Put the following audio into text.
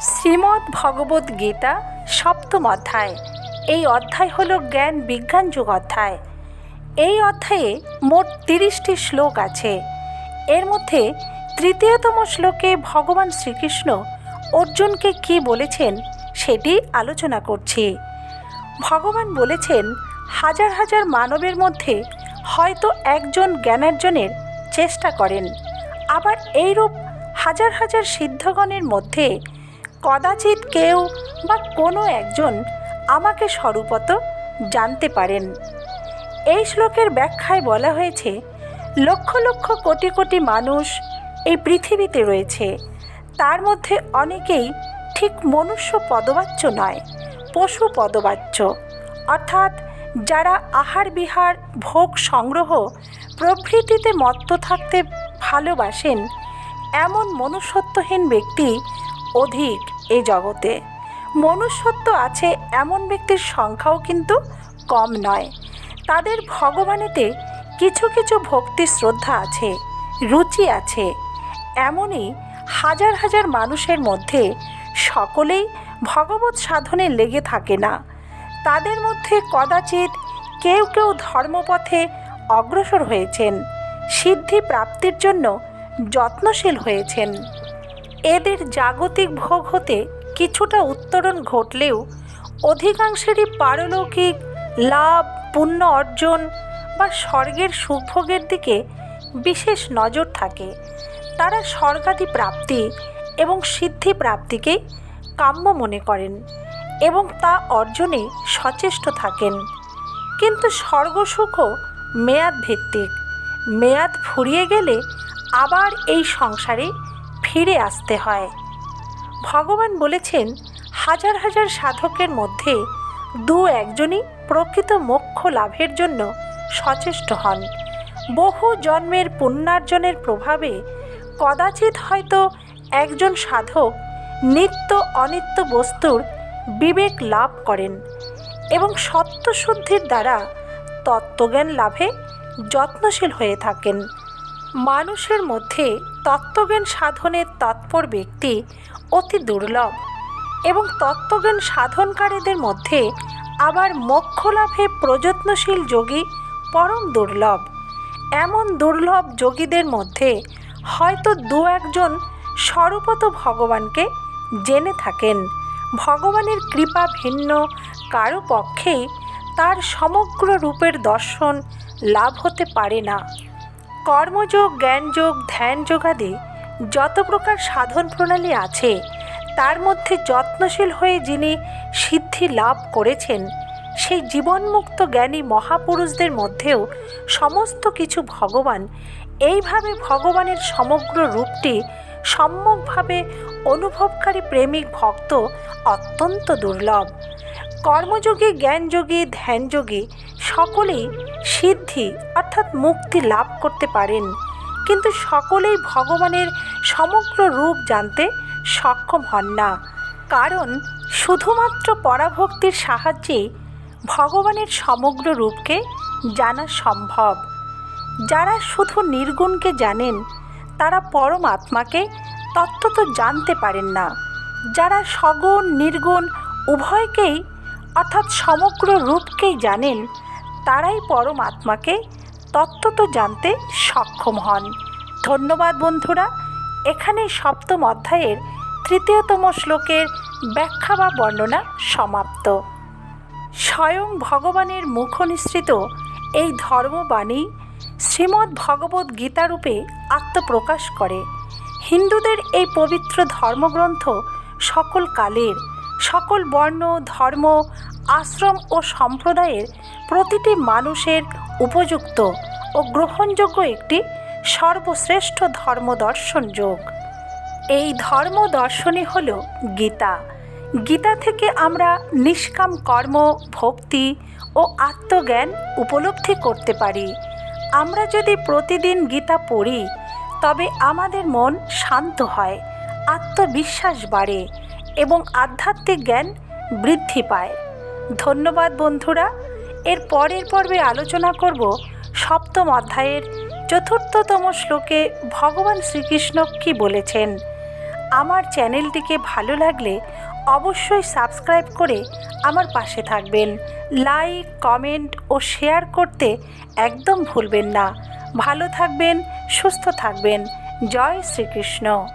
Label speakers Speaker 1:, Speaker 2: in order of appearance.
Speaker 1: শ্রীমদ্ ভগবদ গীতা সপ্তম অধ্যায়। এই অধ্যায় হল জ্ঞান বিজ্ঞান যুগ অধ্যায়। এই অধ্যায়ে মোট 30টি শ্লোক আছে। এর মধ্যে তৃতীয়তম শ্লোকে ভগবান শ্রীকৃষ্ণ অর্জুনকে কি বলেছেন সেটি আলোচনা করছি। ভগবান বলেছেন, হাজার হাজার মানবের মধ্যে হয়তো একজন জ্ঞানার্জনের চেষ্টা করেন, আবার এইরূপ হাজার হাজার সিদ্ধগণের মধ্যে কদাচিৎ কেউ বা কোনো একজন আমাকে স্বরূপত জানতে পারেন। এই শ্লোকের ব্যাখ্যায় বলা হয়েছে, লক্ষ লক্ষ কোটি কোটি মানুষ এই পৃথিবীতে রয়েছে। তার মধ্যে অনেকেই ঠিক মনুষ্য পদবাচ্য নয়, পশু পদবাচ্য, অর্থাৎ যারা আহার বিহার ভোগ সংগ্রহ প্রভৃতিতে মত্ত থাকতে ভালোবাসেন, এমন মনুষ্যত্বহীন ব্যক্তি অধিক এই জগতে। মনুষ্যত্ব আছে এমন ব্যক্তির সংখ্যাও কিন্তু কম নয়। তাদের ভগবানেতে কিছু কিছু ভক্তি শ্রদ্ধা আছে, রুচি আছে। এমনই হাজার হাজার মানুষের মধ্যে সকলেই ভগবৎ সাধনে লেগে থাকে না। তাদের মধ্যে কদাচিৎ কেউ কেউ ধর্মপথে অগ্রসর হয়েছেন, সিদ্ধি প্রাপ্তির জন্য যত্নশীল হয়েছেন। এদের জাগতিক ভোগ হতে কিছুটা উত্তরণ ঘটলেও অধিকাংশেরই পারলৌকিক লাভ, পুণ্য অর্জন বা স্বর্গের সুখভোগের দিকে বিশেষ নজর থাকে। তারা স্বর্গাদি প্রাপ্তি এবং সিদ্ধি প্রাপ্তিকেই কাম্য মনে করেন এবং তা অর্জনে সচেষ্ট থাকেন। কিন্তু স্বর্গসুখও মেয়াদ ভিত্তিক। মেয়াদ ফুরিয়ে গেলে আবার এই সংসারে ফিরে আসতে হয়। ভগবান বলেছেন, হাজার হাজার সাধকের মধ্যে একজনই প্রকৃত মোক্ষ লাভের জন্য সচেষ্ট হন। বহু জন্মের পুণ্যার্জনের প্রভাবে কদাচিৎ হয়তো একজন সাধক নিত্য অনিত্য বস্তুর বিবেক লাভ করেন এবং সত্যশুদ্ধির দ্বারা তত্ত্বজ্ঞান লাভে যত্নশীল হয়ে থাকেন। মানুষের মধ্যে তত্ত্বজ্ঞান সাধনের তৎপর ব্যক্তি অতি দুর্লভ এবং তত্ত্বজ্ঞান সাধনকারীদের মধ্যে আবার মোক্ষ লাভে প্রযত্নশীল যোগী পরম দুর্লভ। এমন দুর্লভ যোগীদের মধ্যে হয়তো একজন স্বরূপত ভগবানকে জেনে থাকেন। ভগবানের কৃপা ভিন্ন কারো পক্ষেই তার সমগ্র রূপের দর্শন লাভ হতে পারে না। কর্মযোগ, জ্ঞানযোগ, ধ্যান যোগাদি যত প্রকার সাধন প্রণালী আছে, তার মধ্যে যত্নশীল হয়ে যিনি সিদ্ধি লাভ করেছেন, সেই জীবনমুক্ত জ্ঞানী মহাপুরুষদের মধ্যেও সমস্ত কিছু ভগবান এইভাবে ভগবানের সমগ্র রূপটি সম্যকভাবে অনুভবকারী প্রেমিক ভক্ত অত্যন্ত দুর্লভ। কর্মযোগী, জ্ঞানযোগী, ধ্যানযোগী সকলেই সিদ্ধি অর্থাৎ মুক্তি লাভ করতে পারেন, কিন্তু সকলেই ভগবানের সমগ্র রূপ জানতে সক্ষম হন না। কারণ শুধুমাত্র পরাভক্তির সাহায্যে ভগবানের সমগ্র রূপকে জানা সম্ভব। যারা শুধু নির্গুণকে জানেন, তারা পরম আত্মাকে তত্ত্বত জানতে পারেন না। যারা সগুণ নির্গুণ উভয়কেই অর্থাৎ সমগ্র রূপকেই জানেন, তারাই পরম আত্মাকে তত্ত্বত জানতে সক্ষম হন। ধন্যবাদ বন্ধুরা। এখানে সপ্তম অধ্যায়ের তৃতীয়তম শ্লোকের ব্যাখ্যা বা বর্ণনা সমাপ্ত। স্বয়ং ভগবানের মুখনিসৃত এই ধর্মবাণী শ্রীমদ্ ভগবদ গীতারূপে আত্মপ্রকাশ করে। হিন্দুদের এই পবিত্র ধর্মগ্রন্থ সকল কালের, সকল বর্ণ, ধর্ম, আশ্রম ও সম্প্রদায়ের প্রতিটি মানুষের উপযুক্ত ও গ্রহণযোগ্য একটি সর্বশ্রেষ্ঠ ধর্মদর্শন যোগ। এই ধর্মদর্শনই হল গীতা। গীতা থেকে আমরা নিষ্কাম কর্ম, ভক্তি ও আত্মজ্ঞান উপলব্ধি করতে পারি। আমরা যদি প্রতিদিন গীতা পড়ি, তবে আমাদের মন শান্ত হয়, আত্মবিশ্বাস বাড়ে এবং আধ্যাত্মিক জ্ঞান বৃদ্ধি পায়। ধন্যবাদ বন্ধুরা। এর পরের পর্বে আলোচনা করব সপ্তম অধ্যায়ের চতুর্থতম শ্লোকে ভগবান শ্রীকৃষ্ণ কি বলেছেন। আমার চ্যানেলটিকে ভালো লাগলে অবশ্যই সাবস্ক্রাইব করে আমার পাশে থাকবেন। লাইক, কমেন্ট ও শেয়ার করতে একদম ভুলবেন না। ভালো থাকবেন, সুস্থ থাকবেন। জয় শ্রীকৃষ্ণ।